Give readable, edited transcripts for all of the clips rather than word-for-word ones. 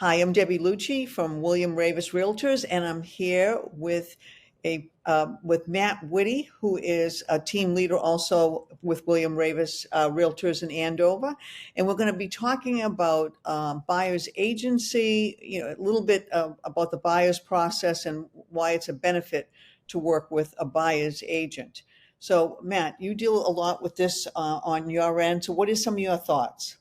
Hi, I'm Debbie Lucci from William Ravis Realtors, and I'm here with Matt Witte, who is a team leader also with William Ravis Realtors in Andover, and we're going to be talking about buyer's agency, a little bit about the buyer's process and why it's a benefit to work with a buyer's agent. So, Matt, you deal a lot with this on your end. So, what are some of your thoughts?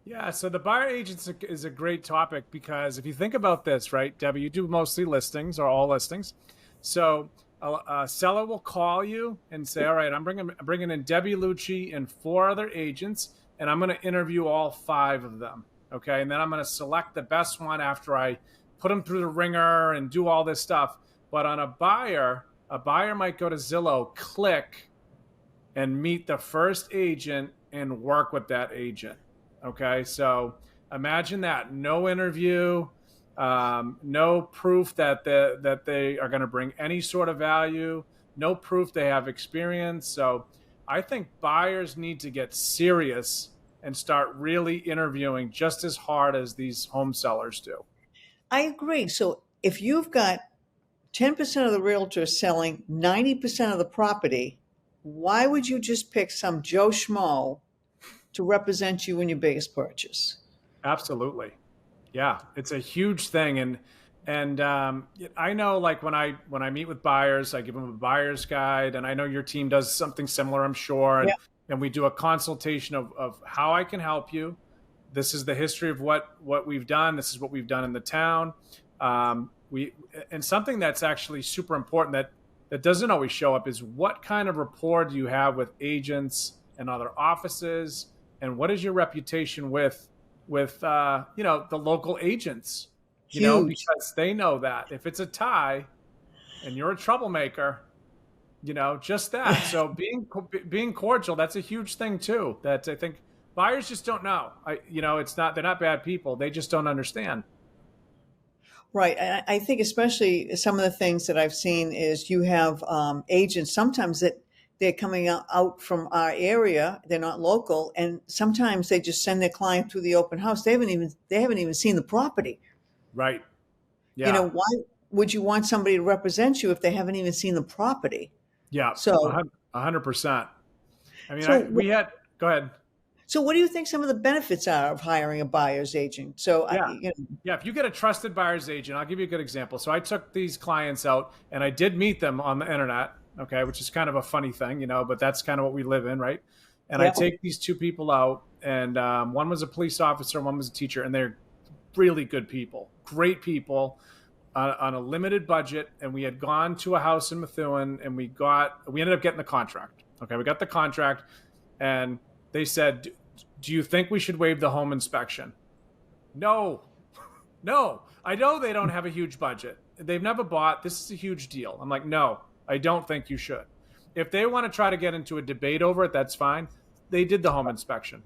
Yeah, so the buyer agent is a great topic because if you think about this, right, Debbie, you do mostly listings or all listings. So a seller will call you and say, all right, I'm bringing in Debbie Lucci and four other agents, and I'm going to interview all five of them. Okay. And then I'm going to select the best one after I put them through the ringer and do all this stuff. But on a buyer might go to Zillow, click, and meet the first agent and work with that agent. Okay, so imagine that. No interview, no proof that they are going to bring any sort of value, no proof they have experience. So I think buyers need to get serious and start really interviewing just as hard as these home sellers do. I agree. So if you've got 10% of the realtors selling 90% of the property, why would you just pick some Joe Schmo to represent you in your biggest purchase? Absolutely. Yeah, it's a huge thing, and I know, like when I meet with buyers, I give them a buyer's guide, and I know your team does something similar, I'm sure, and Yeah. and we do a consultation of how I can help you. This is the history of what we've done. This is what we've done in the town. We and something that's actually super important that doesn't always show up is what kind of rapport do you have with agents and other offices, and what is your reputation with the local agents, Huge. because they know that if it's a tie and you're a troublemaker, just that. So being cordial, that's a huge thing too, that I think buyers just don't know. They're not bad people. They just don't understand. Right. And I think especially some of the things that I've seen is you have agents sometimes that they're coming out from our area. They're not local, and sometimes they just send their client through the open house. They haven't even seen the property. Right. Yeah. Why would you want somebody to represent you if they haven't even seen the property? Yeah. So 100%. I mean, so go ahead. so what do you think some of the benefits are of hiring a buyer's agent? So Yeah. Yeah. If you get a trusted buyer's agent, I'll give you a good example. So I took these clients out and I did meet them on the internet. Okay. Which is kind of a funny thing, but that's kind of what we live in. Right. And I yeah. take these two people out, and one was a police officer, one was a teacher, and they're really good people, great people on a limited budget. And we had gone to a house in Methuen, and we ended up getting the contract. Okay. We got the contract, and they said, do you think we should waive the home inspection? No, no. I know they don't have a huge budget. They've never bought. This is a huge deal. I'm like, no, I don't think you should. If they want to try to get into a debate over it, that's fine. They did the home inspection.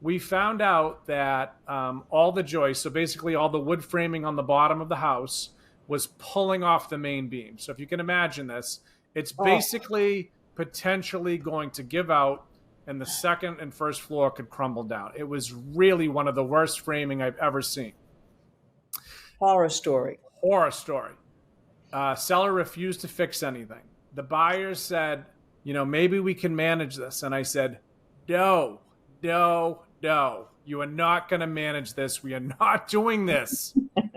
We found out that all the joists, so basically all the wood framing on the bottom of the house, was pulling off the main beam. So if you can imagine this, it's Oh, basically potentially going to give out, and the second and first floor could crumble down. It was really one of the worst framing I've ever seen. horror story. Horror story. Seller refused to fix anything. The buyer said, maybe we can manage this. And I said, no, no, no. You are not going to manage this. We are not doing this.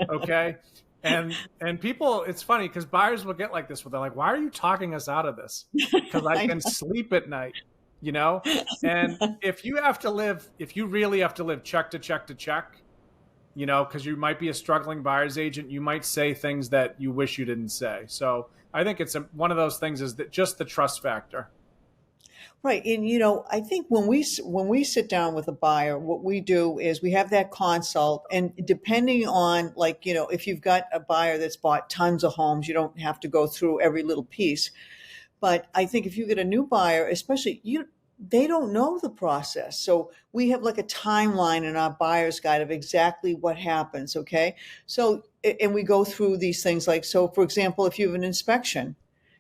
Okay. And people, it's funny because buyers will get like this where they're like, why are you talking us out of this? Because I I can sleep at night, And if you really have to live check to check to check, because you might be a struggling buyer's agent, you might say things that you wish you didn't say. So I think it's one of those things is that just the trust factor. Right. And I think when we sit down with a buyer, what we do is we have that consult, and depending on, like, if you've got a buyer that's bought tons of homes, you don't have to go through every little piece. But I think if you get a new buyer, especially they don't know the process. So we have like a timeline in our buyer's guide of exactly what happens. Okay. So, and we go through these things like, so for example, if you have an inspection,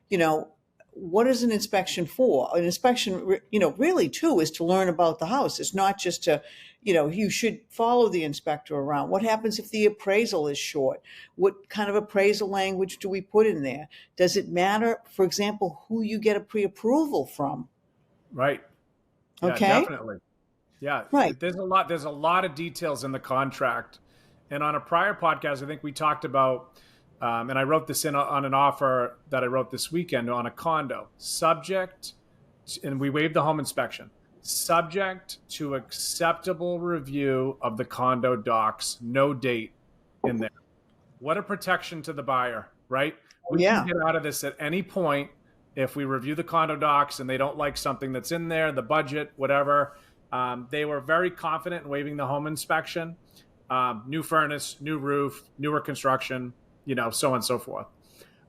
you know, what is an inspection for? An inspection, really too, is to learn about the house. It's not just to, you should follow the inspector around. What happens if the appraisal is short? What kind of appraisal language do we put in there? Does it matter, for example, who you get a pre-approval from? Right. Yeah, Okay. definitely. Yeah, Right. there's a lot of details in the contract. And on a prior podcast, I think we talked about, and I wrote this in on an offer that I wrote this weekend on a condo, and we waived the home inspection, subject to acceptable review of the condo docs, no date in there. What a protection to the buyer, right? We Yeah. can get out of this at any point if we review the condo docs and they don't like something that's in there, the budget, whatever. They were very confident in waiving the home inspection. New furnace, new roof, newer construction, so on and so forth.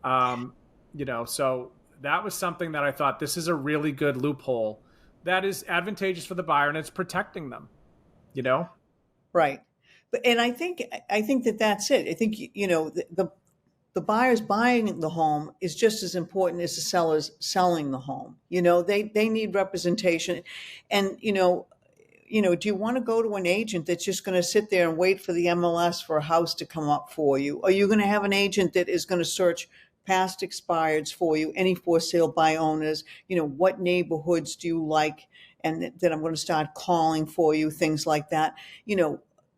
So that was something that I thought, this is a really good loophole that is advantageous for the buyer, and it's protecting them, Right. And I think that that's it. I think, the buyers buying the home is just as important as the sellers selling the home. They need representation. And, do you want to go to an agent that's just going to sit there and wait for the MLS for a house to come up for you? Are you going to have an agent that is going to search past expireds for you, any for sale by owners? What neighborhoods do you like? And then I'm going to start calling for you, things like that.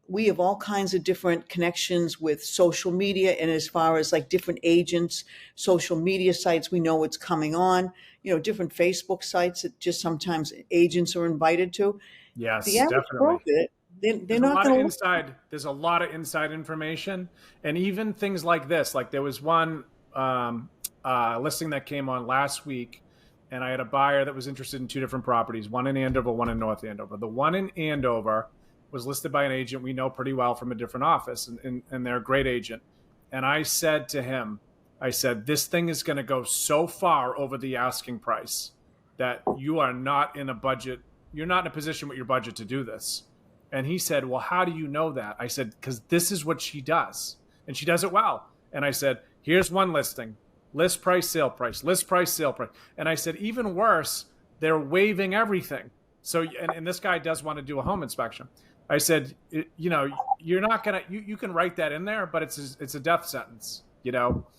We have all kinds of different connections with social media, and as far as like different agents, social media sites, we know what's coming on, different Facebook sites that just sometimes agents are invited to. Yes, The average definitely. broker, they're not going to. There's a lot of inside information, and even things like this. Like there was one listing that came on last week, and I had a buyer that was interested in two different properties, one in Andover, one in North Andover. The one in Andover was listed by an agent we know pretty well from a different office, and they're a great agent. And I said to him, this thing is going to go so far over the asking price that you are not in a budget. You're not in a position with your budget to do this. And he said, well, how do you know that? I said, because this is what she does. And she does it well. And I said, here's one listing, list price, sale price, list price, sale price. And I said, even worse, they're waiving everything. So, and this guy does want to do a home inspection. I said, you're not going to, you can write that in there, but it's a death sentence, and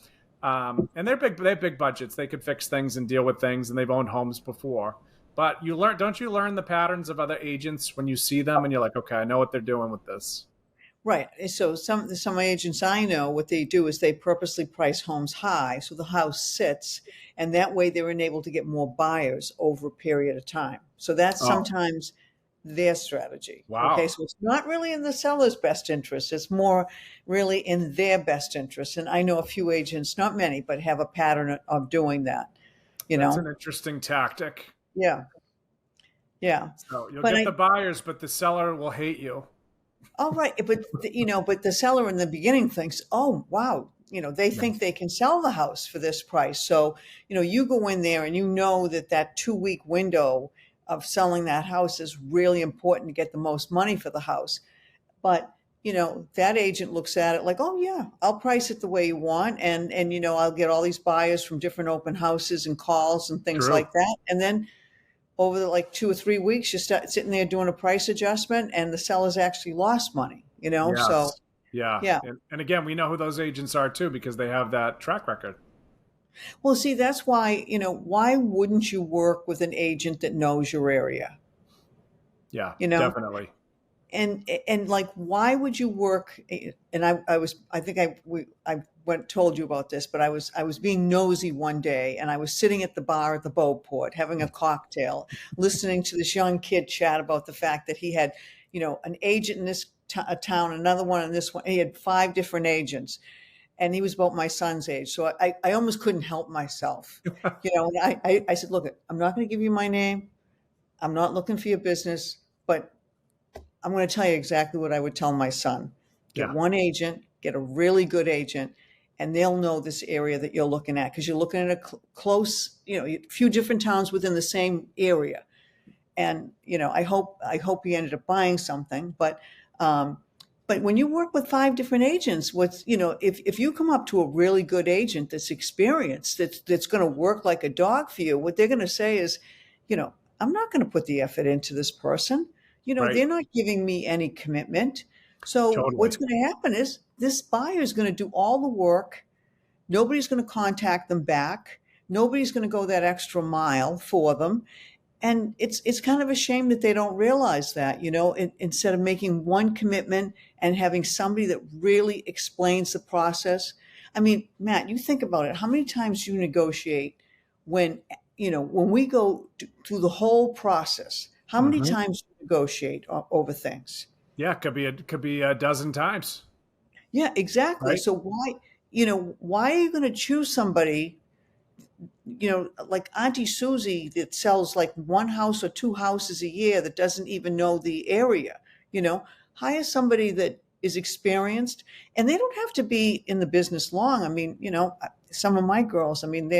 they have big budgets. They could fix things and deal with things, and they've owned homes before. But don't you learn the patterns of other agents when you see them and you're like, okay, I know what they're doing with this. Right. So some agents I know, what they do is they purposely price homes high so the house sits, and that way they're enabled to get more buyers over a period of time. So that's sometimes their strategy. Wow. Okay. So it's not really in the seller's best interest. It's more really in their best interest. And I know a few agents, not many, but have a pattern of doing that. That's an interesting tactic. Yeah. Yeah. So you'll get the buyers, but the seller will hate you. Oh, right. But, but the seller in the beginning thinks, oh, wow. They think they can sell the house for this price. So, you go in there and that 2-week window of selling that house is really important to get the most money for the house. But, that agent looks at it like, oh yeah, I'll price it the way you want. And, I'll get all these buyers from different open houses and calls and things like that. And then over the 2 or 3 weeks, you start sitting there doing a price adjustment and the seller's actually lost money, Yes. So yeah. And again, we know who those agents are too, because they have that track record. Well, see, that's why, why wouldn't you work with an agent that knows your area? Yeah, definitely. And why would you work? And I told you about this, but I was being nosy one day, and I was sitting at the bar at the Beauport having a cocktail, listening to this young kid chat about the fact that he had, an agent in this town, another one in this one. He had 5 different agents. And he was about my son's age. So I almost couldn't help myself, and I said, look, I'm not going to give you my name. I'm not looking for your business, but I'm going to tell you exactly what I would tell my son. Get one agent, get a really good agent, and they'll know this area that you're looking at, because you're looking at a close, a few different towns within the same area. And, I hope he ended up buying something, but, But when you work with five different agents, if you come up to a really good agent that's experienced, that's going to work like a dog for you, what they're going to say is, I'm not going to put the effort into this person. Right. They're not giving me any commitment. So Totally. what's going to happen is this buyer is going to do all the work. Nobody's going to contact them back. Nobody's going to go that extra mile for them. And it's kind of a shame that they don't realize that, instead of making one commitment and having somebody that really explains the process. I mean, Matt, you think about it. How many times you negotiate when, when we go through the whole process, how many Hmm. times do you negotiate over things? Yeah, could be a dozen times, Yeah, exactly. right? So why are you going to choose somebody, like Auntie Susie that sells like one house or two houses a year that doesn't even know the area, you know, hire somebody that is experienced, and they don't have to be in the business long. I mean, some of my girls, I mean,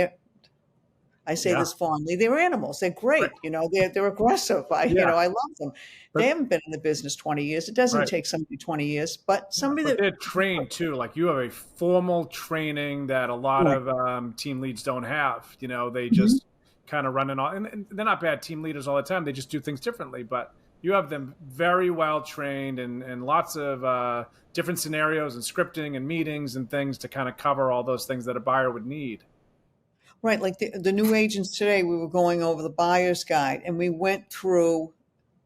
I say Yeah. this fondly, they're animals. They're Right. great. They're aggressive. Yeah. I love them. They But haven't been in the business 20 years. It doesn't right. take somebody 20 years, but Yeah, somebody but that, they're trained too. Like you have a formal training that a lot right. of team leads don't have. They Mhm. just kind of run it all, and they're not bad team leaders all the time. They just do things differently. But you have them very well trained and lots of different scenarios and scripting and meetings and things to kind of cover all those things that a buyer would need. Right, like the new agents today, we were going over the buyer's guide and we went through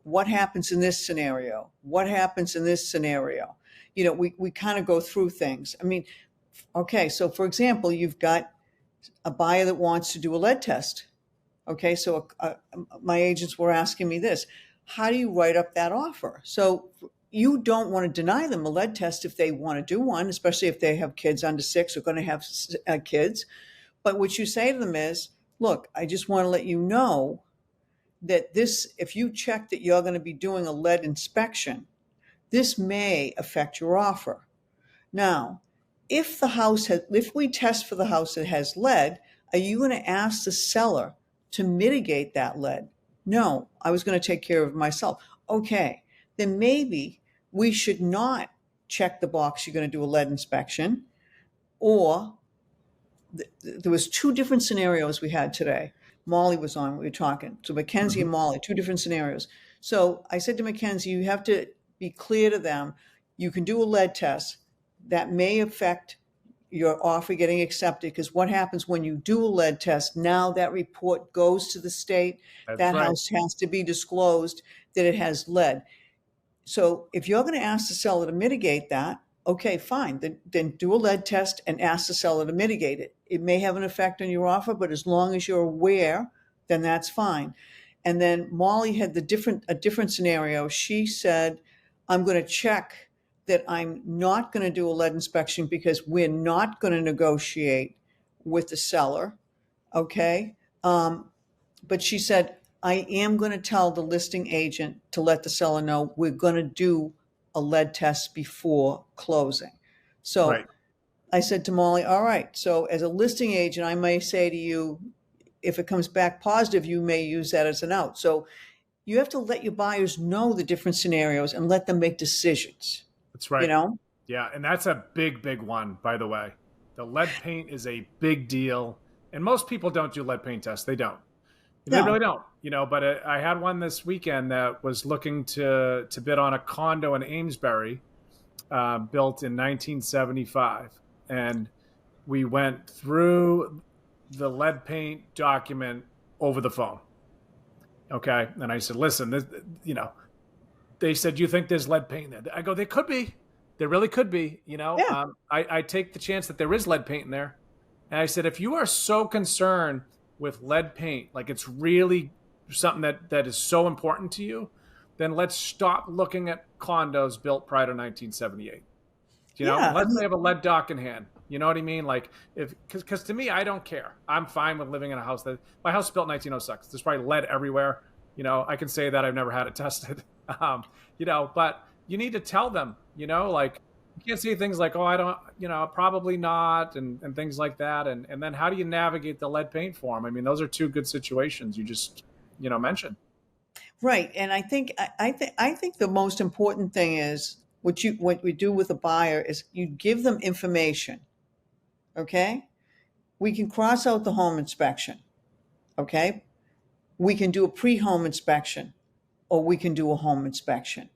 what happens in this scenario, what happens in this scenario. We kind of go through things. I mean, okay, so for example, you've got a buyer that wants to do a lead test. Okay, so my agents were asking me this: how do you write up that offer? So you don't want to deny them a lead test if they want to do one, especially if they have kids under six or going to have kids. But what you say to them is, look, I just want to let you know that if you check that you're going to be doing a lead inspection, this may affect your offer. Now, if we test for the house that has lead, are you going to ask the seller to mitigate that lead? No, I was going to take care of it myself. Okay, then maybe we should not check the box you're going to do a lead inspection, or there was two different scenarios we had today. Molly was on, we were talking. So Mackenzie Hmm. and Molly, two different scenarios. So I said to Mackenzie, you have to be clear to them, you can do a lead test. That may affect your offer getting accepted, because what happens when you do a lead test, now that report goes to the state, That's that right. house has to be disclosed that it has lead. So if you're going to ask the seller to mitigate that, okay, fine. Then do a lead test and ask the seller to mitigate it. It may have an effect on your offer, but as long as you're aware, then that's fine. And then Molly had a different scenario. She said, I'm going to check that I'm not going to do a lead inspection because we're not going to negotiate with the seller. Okay. But she said, I am going to tell the listing agent to let the seller know we're going to do a lead test before closing. So Right. I said to Molly, all right, so as a listing agent, I may say to you, if it comes back positive, you may use that as an out. So you have to let your buyers know the different scenarios and let them make decisions, That's you right. know? Yeah, and that's a big, big one, by the way. The lead paint is a big deal, and most people don't do lead paint tests. They don't. They really No. don't. But I had one this weekend that was looking to bid on a condo in Amesbury, built in 1975, and we went through the lead paint document over the phone. Okay, and I said, "Listen, they said, you think there's lead paint there?" I go, "There could be. There really could be. Yeah. I take the chance that there is lead paint in there." And I said, if you are so concerned with lead paint, like it's really something that is so important to you, then let's stop looking at condos built prior to 1978. Yeah. I Unless they mean, have a lead dock in hand. You know what I mean? Like because to me, I don't care. I'm fine with living in a house my house is built in 1906. There's probably lead everywhere. I can say that I've never had it tested. But you need to tell them, like you can't say things like, "Oh, I don't," probably not, and things like that. And then how do you navigate the lead paint for them? I mean, those are two good situations you just, mentioned. right. And I think the most important thing is what we do with a buyer is you give them information. Okay. We can cross out the home inspection. Okay. We can do a pre-home inspection, or we can do a home inspection.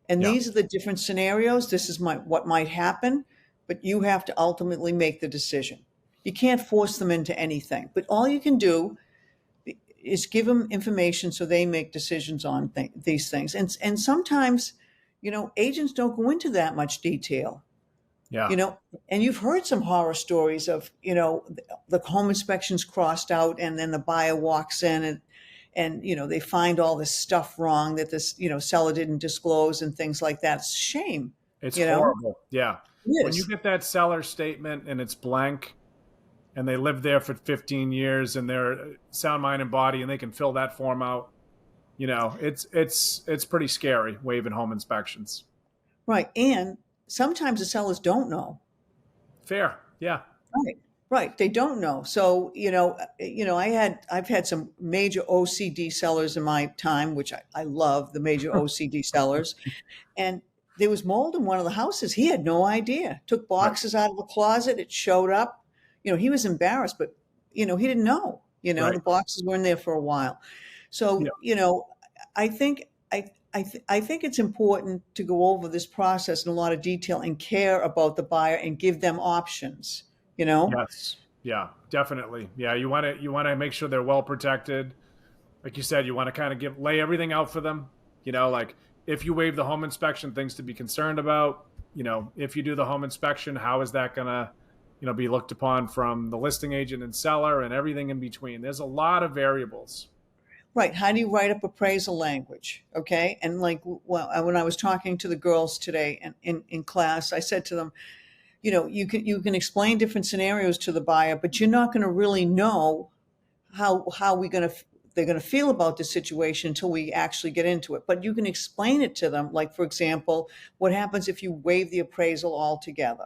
And Yeah. these are the different scenarios. This is what might happen, but you have to ultimately make the decision. You can't force them into anything, but all you can do is give them information so they make decisions on these things. And sometimes, agents don't go into that much detail. Yeah. you know and you've heard some horror stories of, the home inspections crossed out, and then the buyer walks in, and they find all this stuff wrong that this, seller didn't disclose, and things like that. It's a shame. It's you know horrible. Yeah. it When you is. get that seller statement and it's blank and they lived there for 15 years and they're sound mind and body and they can fill that form out, it's pretty scary waiving home inspections. Right. And sometimes the sellers don't know. Fair. Yeah. Right. Right. They don't know. So, I've had some major OCD sellers in my time, which I love the major OCD sellers. And there was mold in one of the houses. He had no idea. Took Right. boxes out of a closet. It showed up. He was embarrassed, but, he didn't know. Right. The boxes were in there for a while. Yeah. So, I think I think it's important to go over this process in a lot of detail and care about the buyer and give them options. Yes. Yeah, definitely. Yeah. You want to make sure they're well protected. Like you said, you want to kind of lay everything out for them. Like if you waive the home inspection, things to be concerned about. If you do the home inspection, how is that gonna, be looked upon from the listing agent and seller and everything in between? There's a lot of variables. Right. How do you write up appraisal language? Okay. And when I was talking to the girls today in class, I said to them, you can explain different scenarios to the buyer, but you're not going to really know how they're going to feel about the situation until we actually get into it. But you can explain it to them. Like, for example, what happens if you waive the appraisal altogether?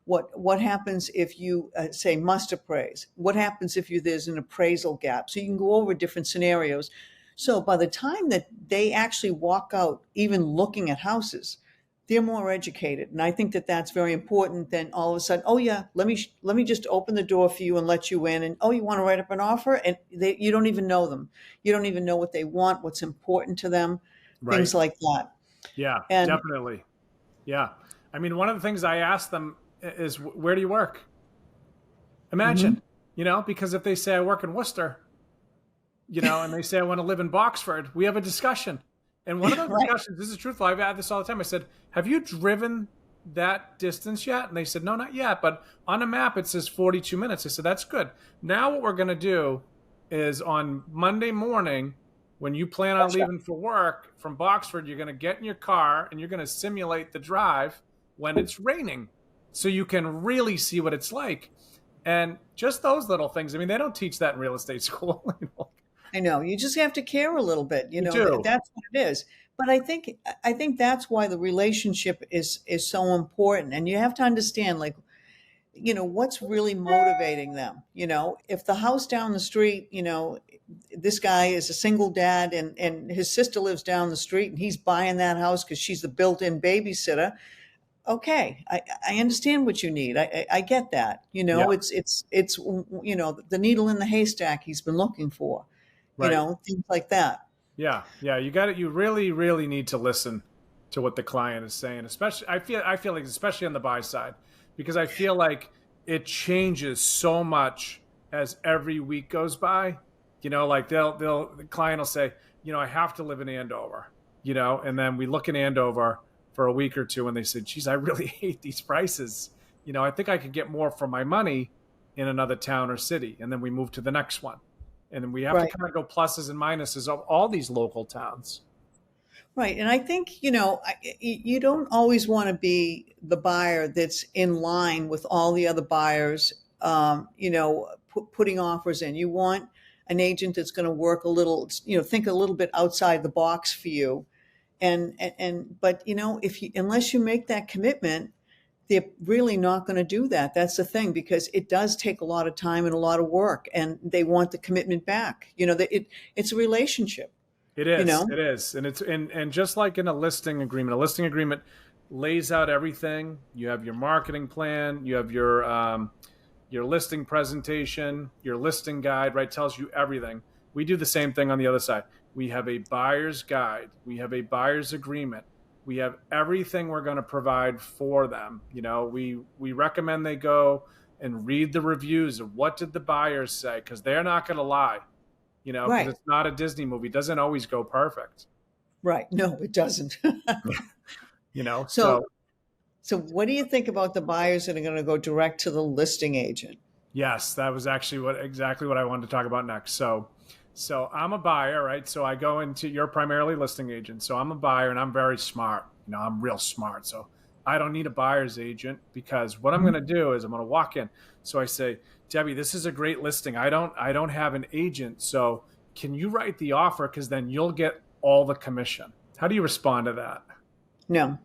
What happens if you say must appraise? What happens if there's an appraisal gap? So you can go over different scenarios. So by the time that they actually walk out, even looking at houses, they're more educated. And I think that that's very important than all of a sudden, oh yeah, let me just open the door for you and let you in. And, oh, you want to write up an offer? And you don't even know them. You don't even know what they want, what's important to them, Right. things like that. Yeah, And definitely. Yeah. I mean, one of the things I ask them is, where do you work? mhm, Imagine, because if they say I work in Worcester, and they say I want to live in Boxford, we have a discussion. And one of those right, discussions, this is truthful, I've had this all the time. I said, have you driven that distance yet? And they said, no, not yet. But on a map, it says 42 minutes. I said, that's good. Now what we're going to do is on Monday morning, when you plan on gotcha. leaving for work from Boxford, you're going to get in your car and you're going to simulate the drive when it's raining so you can really see what it's like. And just those little things. I mean, they don't teach that in real estate school. I know, you just have to care a little bit. You do. That's what it is. But I think that's why the relationship is so important. And you have to understand, like, what's really motivating them. If the house down the street, this guy is a single dad, and his sister lives down the street, and he's buying that house because she's the built-in babysitter. Okay, I understand what you need. I get that. Yeah. It's the needle in the haystack he's been looking for. Right. Things like that. Yeah. Yeah. You really, really need to listen to what the client is saying, especially, I feel like, especially on the buy side, because I feel like it changes so much as every week goes by. Like the client will say, I have to live in Andover, and then we look in Andover for a week or two and they said, geez, I really hate these prices. I think I could get more for my money in another town or city. And then we move to the next one. And then we have to Right. kind of go pluses and minuses of all these local towns. Right. And I think, you don't always want to be the buyer that's in line with all the other buyers, putting offers in. You want an agent that's going to work a little, think a little bit outside the box for you. But, unless you make that commitment, they're really not going to do that. That's the thing, because it does take a lot of time and a lot of work, and they want the commitment back. It's a relationship. It you is. know It is. And it's and just like in a listing agreement, lays out everything. You have your marketing plan, you have your listing presentation, your listing guide, right? Tells you everything. We do the same thing on the other side. We have a buyer's guide, we have a buyer's agreement, we have everything we're going to provide for them. You know, we recommend they go and read the reviews of what did the buyers say, because they're not going to lie, you know, because Right. it's not a Disney movie. It doesn't always go perfect, Right. No, it doesn't. you know. So, So so what do you think about the buyers that are going to go direct to the listing agent? yes, that was actually exactly what I wanted to talk about next. So I'm a buyer, right? So I go into, you're primarily listing agent. So I'm a buyer and I'm very smart. You know, I'm real smart. So I don't need a buyer's agent, because what I'm going to do is I'm going to walk in. So I say, Debbie, this is a great listing. I don't have an agent. So can you write the offer? Because then you'll get all the commission. How do you respond to that? No,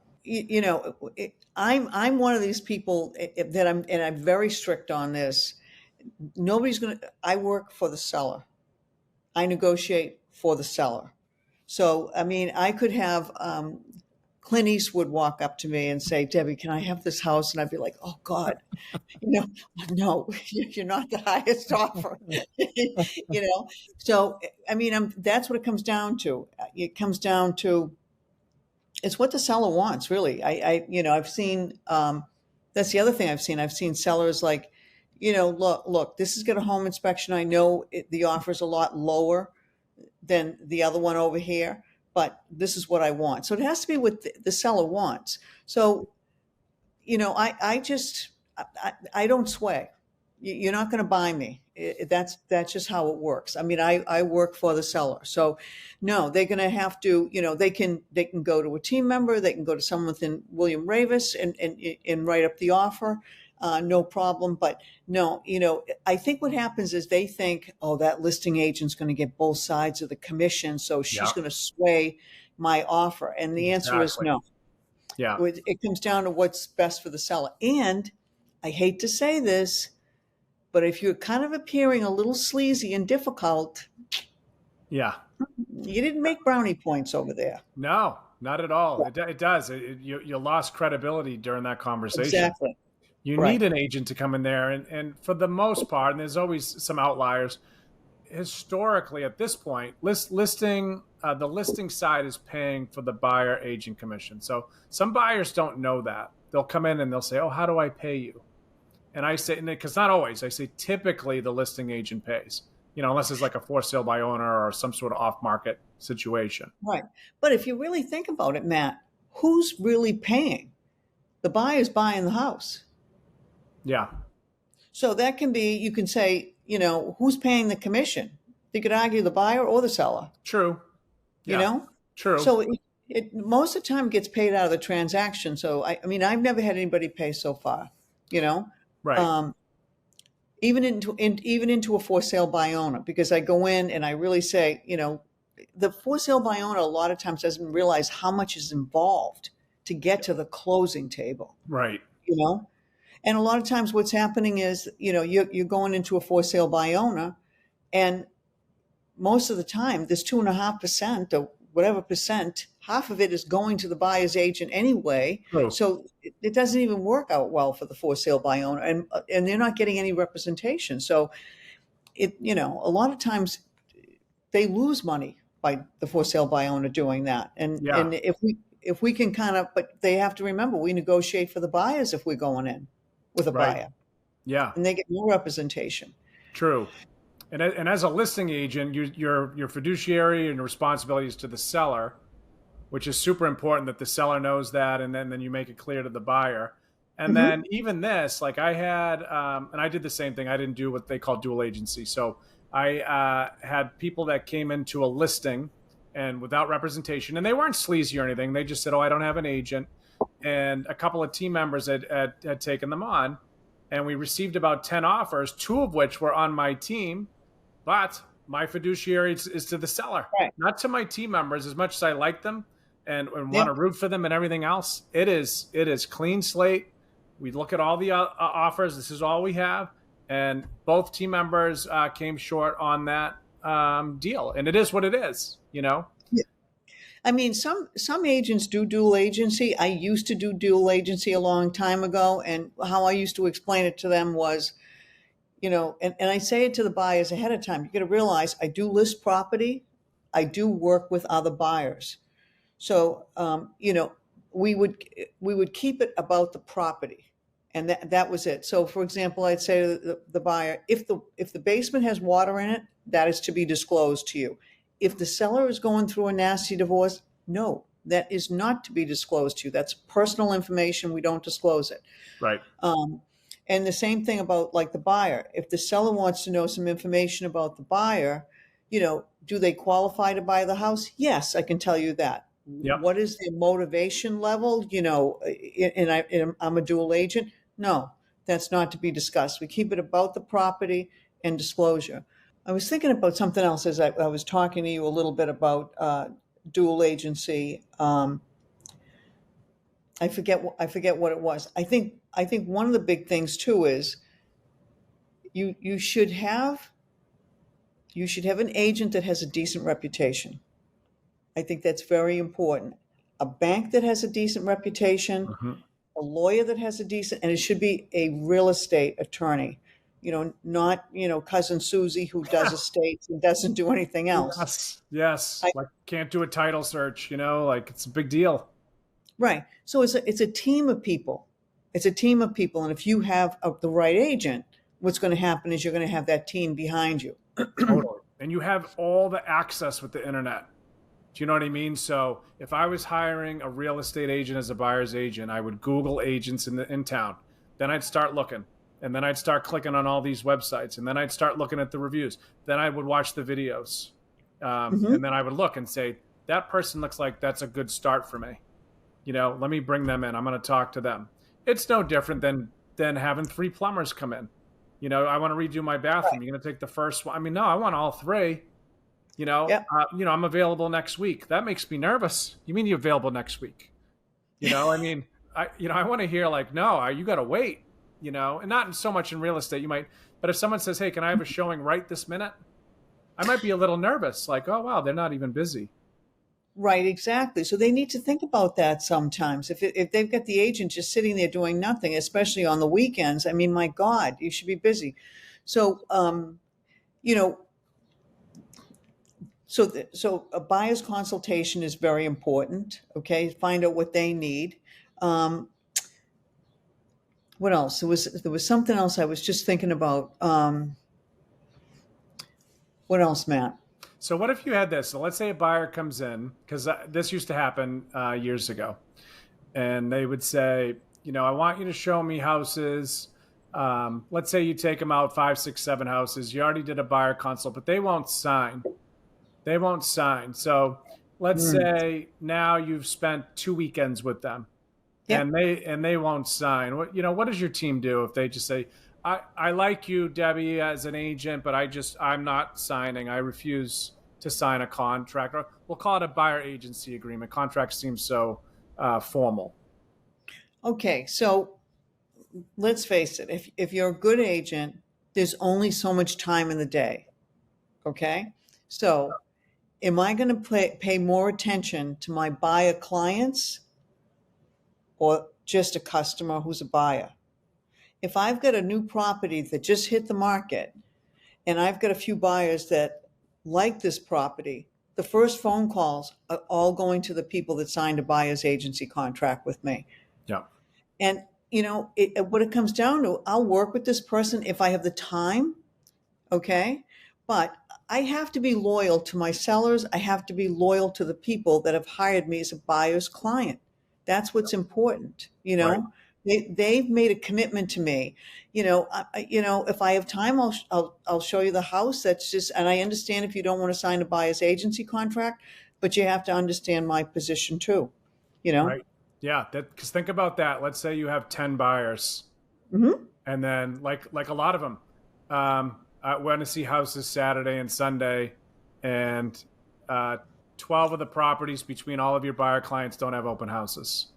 I'm one of these people that I'm very strict on this. Nobody's going to, I work for the seller. I negotiate for the seller. So, I mean, I could have Clint Eastwood walk up to me and say, Debbie, can I have this house? And I'd be like, oh God, you know, no, you're not the highest offer, you know? So, I mean, that's what it comes down to. It comes down to, it's what the seller wants, really. I've seen, that's the other thing I've seen. I've seen sellers like, look, this has got a home inspection. I know the offer's a lot lower than the other one over here, but this is what I want. So it has to be what the seller wants. So, I don't sway. You're not going to buy me. That's just how it works. I mean, I work for the seller. So no, they're going to have to, they can go to a team member, they can go to someone within William Ravis and write up the offer. No problem. But no, I think what happens is they think, oh, that listing agent's going to get both sides of the commission, so she's Yeah, going to sway my offer. And the answer is exactly. no. Yeah. It comes down to what's best for the seller. And I hate to say this, but if you're kind of appearing a little sleazy and difficult, Yeah. you didn't make brownie points over there. No, not at all. Yeah, It does. You lost credibility during that conversation. exactly. You Right. need an agent to come in there. And for the most part, and there's always some outliers, historically at this point, the listing side is paying for the buyer agent commission. So some buyers don't know that. They'll come in and they'll say, oh, how do I pay you? And I say, because not always, I say typically the listing agent pays, unless it's like a for sale by owner or some sort of off market situation. Right. But if you really think about it, Matt, who's really paying? The buyer's buying the house. Yeah. So that can be, you can say, who's paying the commission? You could argue the buyer or the seller, True. you Yeah. know? True. So it most of the time gets paid out of the transaction. So I mean, I've never had anybody pay so far, you know? Right. Um, even into a for sale by owner, because I go in and I really say, the for sale by owner a lot of times doesn't realize how much is involved to get to the closing table, Right. you know? And a lot of times what's happening is, you're going into a for sale by owner, and most of the time there's 2.5% or whatever percent, half of it is going to the buyer's agent anyway. True. So it doesn't even work out well for the for sale by owner, and they're not getting any representation. So a lot of times they lose money by the for sale by owner doing that. And Yeah. and if we can but they have to remember, we negotiate for the buyers if we're going in with a Right. buyer, Yeah. and they get no representation. True. And as a listing agent, your fiduciary and your responsibility is to the seller, which is super important that the seller knows that, and then you make it clear to the buyer. And Mhm. then even this, like I had, and I did the same thing. I didn't do what they call dual agency. So I had people that came into a listing and without representation, and they weren't sleazy or anything. They just said, "Oh, I don't have an agent," and a couple of team members had taken them on, and we received about 10 offers, two of which were on my team. But my fiduciary is to the seller, Right. not to my team members. As much as I like them and Yeah. want to root for them and everything else, it is clean slate. We look at all the offers. This is all we have, and both team members came short on that deal. And it is what it is, Yeah. I mean, some agents do dual agency. I used to do dual agency a long time ago, and how I used to explain it to them was, and I say it to the buyers ahead of time. You got to realize I do list property, I do work with other buyers. So, we would keep it about the property, and that was it. So, for example, I'd say to the buyer, if the basement has water in it, that is to be disclosed to you. If the seller is going through a nasty divorce, no, that is not to be disclosed to you. That's personal information. We don't disclose it. Right. And the same thing about like the buyer. If the seller wants to know some information about the buyer, do they qualify to buy the house? Yes, I can tell you that. Yep. What is their motivation level? And I'm a dual agent. No, that's not to be discussed. We keep it about the property and disclosure. I was thinking about something else as I was talking to you a little bit about dual agency. I forget what it was. I think one of the big things too is you should have an agent that has a decent reputation. I think that's very important. A bank that has a decent reputation, Mm-hmm. a lawyer that has a decent, and it should be a real estate attorney. Not cousin Susie who does estates and doesn't do anything else. Yes. Yes. I, Like can't do a title search, like it's a big deal. right. So it's a team of people. It's a team of people, and if you have the right agent, what's going to happen is you're going to have that team behind you. Totally. And you have all the access with the internet. Do you know what I mean? So if I was hiring a real estate agent as a buyer's agent, I would Google agents in town. Then I'd start looking. And then I'd start clicking on all these websites. And then I'd start looking at the reviews. Then I would watch the videos. Mm-hmm. And then I would look and say, that person looks like that's a good start for me. Let me bring them in. I'm going to talk to them. It's no different than having 3 plumbers come in. I want to redo my bathroom. Right. You're going to take the first one. I mean, no, I want all 3. Yep. I'm available next week. That makes me nervous. You mean you're available next week? I mean, I want to hear like, no, you got to wait, and not so much in real estate. You might, but if someone says, hey, can I have a showing right this minute? I might be a little nervous. Like, oh, wow, they're not even busy. Right, exactly. So they need to think about that sometimes. If they've got the agent just sitting there doing nothing, especially on the weekends, I mean, my God, you should be busy. So, so a buyer's consultation is very important. Okay, find out what they need. What else? There was something else I was just thinking about. What else, Matt? So what if you had this? So let's say a buyer comes in, because this used to happen years ago, and they would say, I want you to show me houses. Let's say you take them out 5, 6, 7 houses. You already did a buyer consult, but they won't sign. They won't sign. So let's say now you've spent 2 weekends with them, Yep. and they won't sign. What does your team do if they just say, I like you, Debbie, as an agent, but I'm not signing. I refuse to sign a contract. Or we'll call it a buyer agency agreement. Contract seems so formal. Okay, so let's face it. If you're a good agent, there's only so much time in the day. Okay, so am I going to pay more attention to my buyer clients or just a customer who's a buyer? If I've got a new property that just hit the market and I've got a few buyers that like this property, the first phone calls are all going to the people that signed a buyer's agency contract with me. Yeah. And, what it comes down to, I'll work with this person if I have the time. Okay. But I have to be loyal to my sellers. I have to be loyal to the people that have hired me as a buyer's client. That's what's important. Right. They've made a commitment to me. If I have time, I'll show you the house. That's just, and I understand if you don't want to sign a buyer's agency contract, but you have to understand my position too. Right. Yeah. Because think about that. Let's say you have 10 buyers, Mm-hmm. and then like a lot of them, I went to see houses Saturday and Sunday, and 12 of the properties between all of your buyer clients don't have open houses.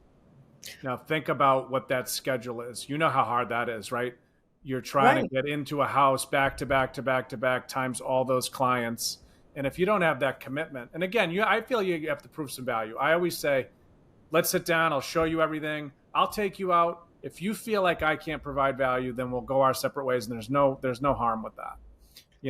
Now think about what that schedule is. You know how hard that is, right? You're trying to get into a house back to back to back to back times all those clients, And if you don't have that commitment, and again, I feel you have to prove some value. I always say, let's sit down. I'll show you everything. I'll take you out. If you feel like I can't provide value, then we'll go our separate ways. And there's no harm with that,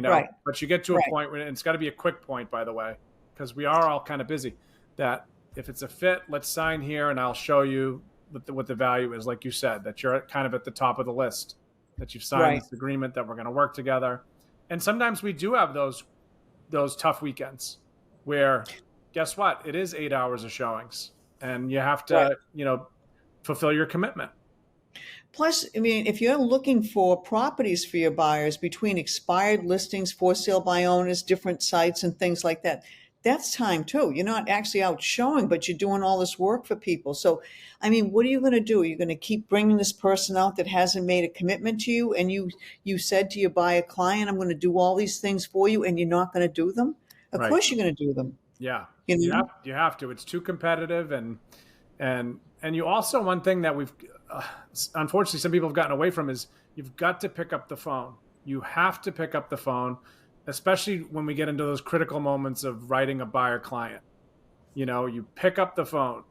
Right. but you get to a Right. point where, and it's got to be a quick point, by the way, because we are all kind of busy, that if it's a fit, let's sign here and I'll show you what the value is. Like you said, that you're kind of at the top of the list, that you've signed Right. this agreement that we're going to work together. And sometimes we do have those tough weekends where, guess what? It is 8 hours of showings and you have Right. to, fulfill your commitment. Plus, I mean, if you're looking for properties for your buyers between expired listings, for sale by owners, different sites and things like that, that's time too. You're not actually out showing, but you're doing all this work for people. So, I mean, what are you going to do? You're going to keep bringing this person out that hasn't made a commitment to you, and you said to your buyer client, "I'm going to do all these things for you," and you're not going to do them? Of Right. course, you're going to do them. Yeah. You know? You have to. It's too competitive. And you also, one thing that we've, unfortunately, some people have gotten away from is you've got to pick up the phone. You have to pick up the phone, especially when we get into those critical moments of writing a buyer client. You pick up the phone,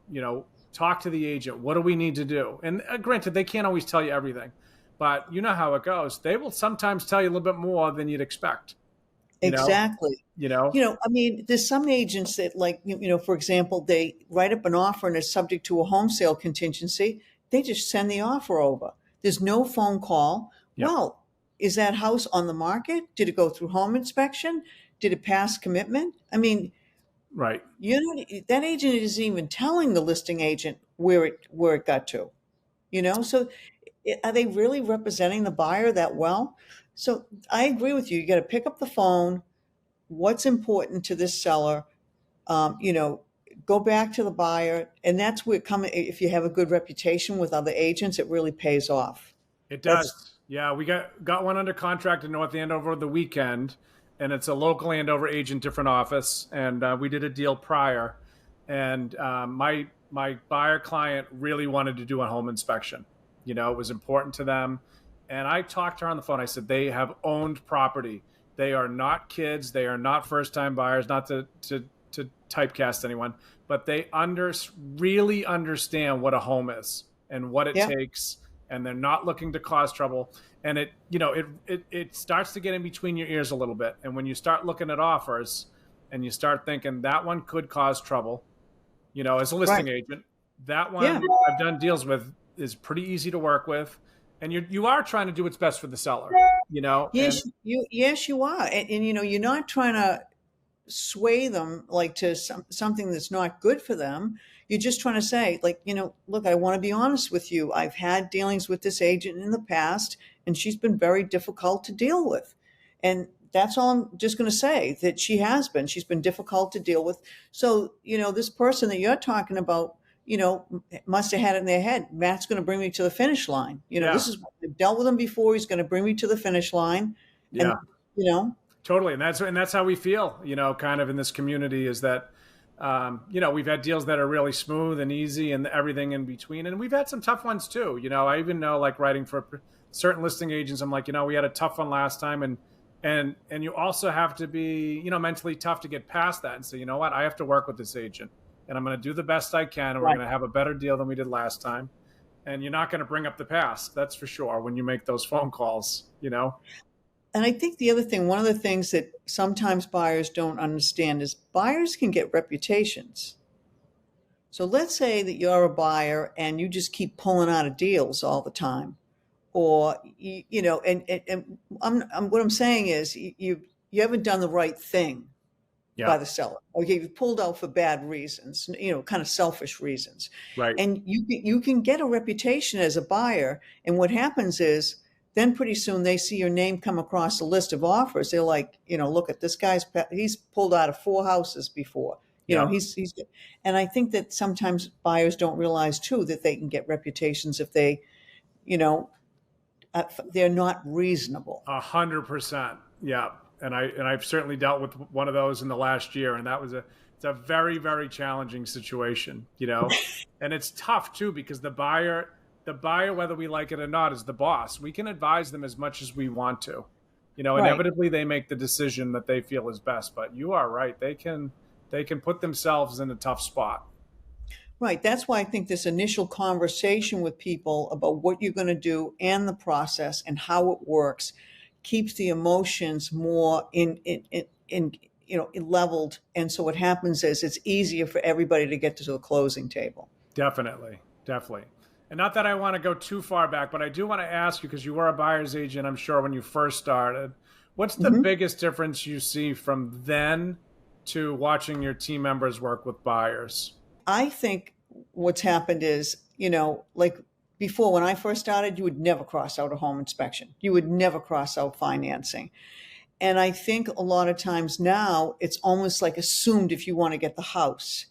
talk to the agent. What do we need to do? And granted, they can't always tell you everything, but you know how it goes. They will sometimes tell you a little bit more than you'd expect. Exactly. You know, I mean, there's some agents that, like, for example, they write up an offer and it's subject to a home sale contingency. They just send the offer over. There's no phone call. Yep. Well, is that house on the market? Did it go through home inspection? Did it pass commitment? I mean, right. that agent isn't even telling the listing agent where it got to. So are they really representing the buyer that well? So I agree with you. You got to pick up the phone. What's important to this seller? Go back to the buyer, and that's where if you have a good reputation with other agents, it really pays off. It does. Yeah, we got one under contract in North Andover the weekend, and it's a local Andover agent, different office, and we did a deal prior, and my buyer client really wanted to do a home inspection. It was important to them, and I talked to her on the phone. I said, they have owned property. They are not kids. They are not first-time buyers, not to typecast anyone, but they really understand what a home is and what it takes, and they're not looking to cause trouble. And it starts to get in between your ears a little bit. And when you start looking at offers and you start thinking that one could cause trouble, as a listing agent, that one I've done deals with is pretty easy to work with. And you are trying to do what's best for the seller, Yes, you are. And you're not trying to sway them like to something that's not good for them. You're just trying to say, like, look, I want to be honest with you. I've had dealings with this agent in the past, and she's been very difficult to deal with. And that's all I'm just going to say, that she's been difficult to deal with. So, this person that you're talking about, must have had it in their head. Matt's going to bring me to the finish line. This is, I've dealt with him before. He's going to bring me to the finish line. Yeah. And, totally. And that's how we feel, kind of in this community, is that, we've had deals that are really smooth and easy and everything in between. And we've had some tough ones too. I even know, like, writing for certain listing agents, I'm like, we had a tough one last time. And you also have to be, mentally tough to get past that and say, you know what, I have to work with this agent. And I'm going to do the best I can, and we're going to have a better deal than we did last time. And you're not going to bring up the past, that's for sure, when you make those phone calls, And I think the other thing, one of the things that sometimes buyers don't understand is buyers can get reputations. So let's say that you're a buyer and you just keep pulling out of deals all the time, or and what I'm saying is you haven't done the right thing by the seller. Okay, you pulled out for bad reasons, kind of selfish reasons. Right. And you can get a reputation as a buyer. And what happens is, then pretty soon they see your name come across a list of offers. They're like, look at this guy's, he's pulled out of 4 houses before. He's, and I think that sometimes buyers don't realize too, that they can get reputations if they, they're not reasonable. 100%. Yeah. And I've certainly dealt with one of those in the last year, and it's a very, very challenging situation, and it's tough too, because the buyer, whether we like it or not, is the boss. We can advise them as much as we want to, Right. inevitably they make the decision that they feel is best. But you are right; they can put themselves in a tough spot. Right. That's why I think this initial conversation with people about what you're going to do and the process and how it works keeps the emotions more leveled. And so what happens is it's easier for everybody to get to the closing table. Definitely, definitely. And not that I want to go too far back, but I do want to ask you because you were a buyer's agent, I'm sure, when you first started. What's the Mhm. biggest difference you see from then to watching your team members work with buyers? I think what's happened is, like before when I first started, you would never cross out a home inspection. You would never cross out financing. And I think a lot of times now it's almost like assumed if you want to get the house,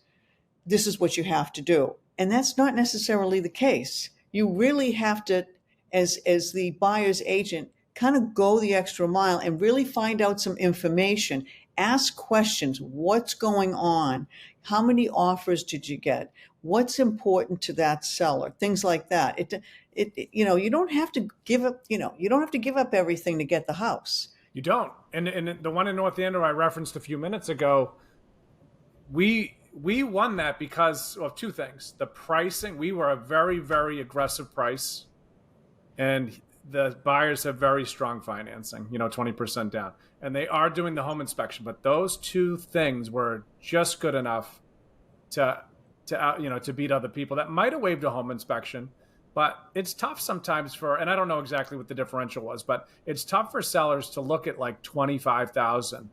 this is what you have to do. And that's not necessarily the case. You really have to, as the buyer's agent, kind of go the extra mile and really find out some information. Ask questions. What's going on? How many offers did you get? What's important to that seller? Things like that. You don't have to give up, you don't have to give up everything to get the house. You don't. And the one in North Andover I referenced a few minutes ago, we won that because of two things. The pricing, we were a very, very aggressive price, and the buyers have very strong financing, 20% down. And they are doing the home inspection, but those two things were just good enough to beat other people that might have waived a home inspection. But it's tough sometimes and I don't know exactly what the differential was, but it's tough for sellers to look at like 25,000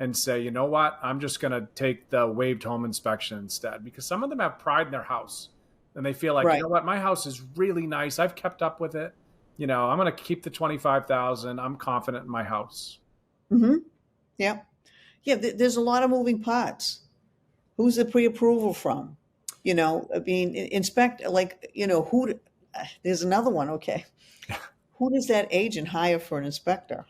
and say, you know what, I'm just going to take the waived home inspection instead, because some of them have pride in their house and they feel like, you Right. know what, my house is really nice. I've kept up with it. I'm going to keep the 25,000. I'm confident in my house. Hmm. Yeah. Yeah. There's a lot of moving parts. Who's the pre-approval from? I mean, inspect, like, there's another one. Okay. Who does that agent hire for an inspector?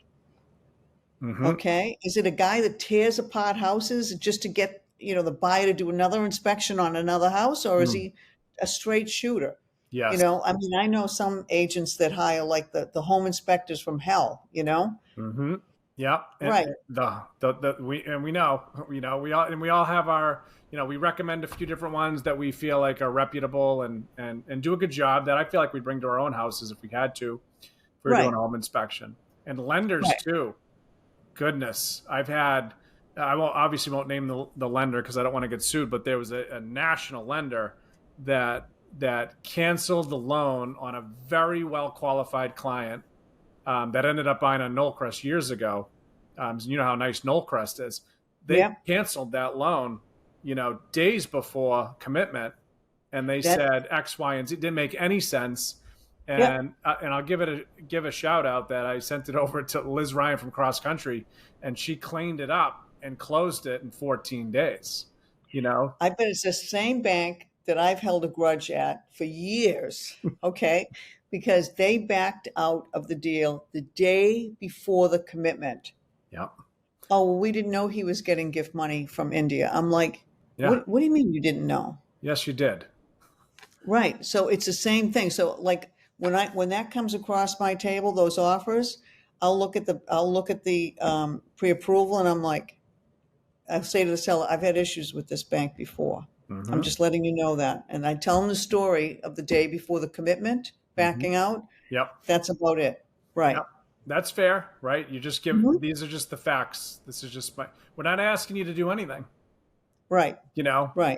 Mm-hmm. Okay. Is it a guy that tears apart houses just to get, the buyer to do another inspection on another house? Or is Mm. he a straight shooter? Yes. I mean, I know some agents that hire like the home inspectors from hell. Mm-hmm. Yeah. And Right. we know, we all have our, we recommend a few different ones that we feel like are reputable and do a good job that I feel like we'd bring to our own houses if we had to, if we were doing Right. a home inspection. And lenders Right. too. Goodness. Obviously won't name the lender because I don't want to get sued, but there was a national lender that canceled the loan on a very well qualified client that ended up buying a Knollcrest years ago. You know how nice Knollcrest is. They Yeah. canceled that loan, days before commitment, and they That, said X, Y, and Z. It didn't make any sense. yep. And I'll give a shout out that I sent it over to Liz Ryan from Cross Country, and she cleaned it up and closed it in 14 days. I bet it's the same bank that I've held a grudge at for years. Okay. Because they backed out of the deal the day before the commitment. Yeah, Oh, well, we didn't know he was getting gift money from India. I'm like, yeah, what do you mean you didn't know? yes, you did. Right. So it's the same thing. So like when that comes across my table, those offers, I'll look at the pre-approval and I'm like, I say to the seller, I've had issues with this bank before. I'm Mm-hmm. just letting you know that. And I tell them the story of the day before the commitment, Mm-hmm. backing out. Yep. That's about it. Right. Yep. That's fair, right? You just Hmm. these are just the facts. This is just we're not asking you to do anything, Right. you know? Right.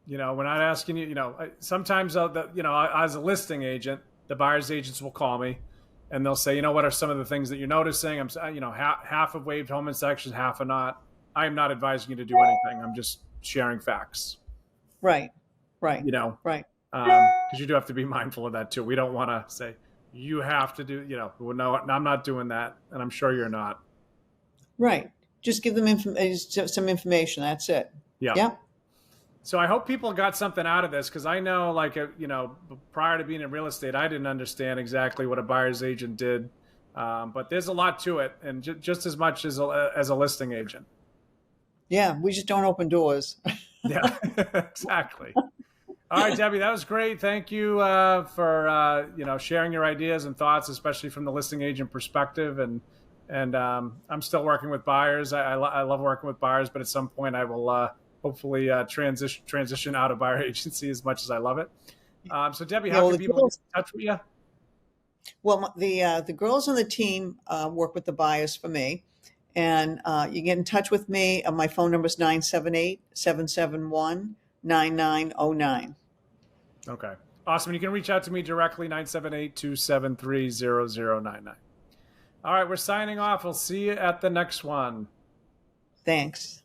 We're not asking you, sometimes, as a listing agent, the buyer's agents will call me and they'll say, what are some of the things that you're noticing? Half of waived home inspections, half are not. I am not advising you to do anything. I'm just sharing facts, Right. Right. you know, Right. because you do have to be mindful of that too. We don't want to say you have to do, well, no, I'm not doing that. And I'm sure you're not. Right. Just give them some information. That's it. Yeah. Yeah. So I hope people got something out of this because I know, prior to being in real estate, I didn't understand exactly what a buyer's agent did. But there's a lot to it, and just as much as a listing agent. Yeah. We just don't open doors. Yeah, exactly. All right, Debbie, that was great. Thank you for sharing your ideas and thoughts, especially from the listing agent perspective. And And I'm still working with buyers. I love working with buyers, but at some point I will hopefully transition out of buyer agency as much as I love it. So Debbie, Yeah, how well, can the people get girls, in touch with you? well, the girls on the team work with the buyers for me, and you get in touch with me. My phone number is 978-771-9909. Okay. Awesome. You can reach out to me directly, 978-273-0099. All right, we're signing off. We'll see you at the next one. Thanks.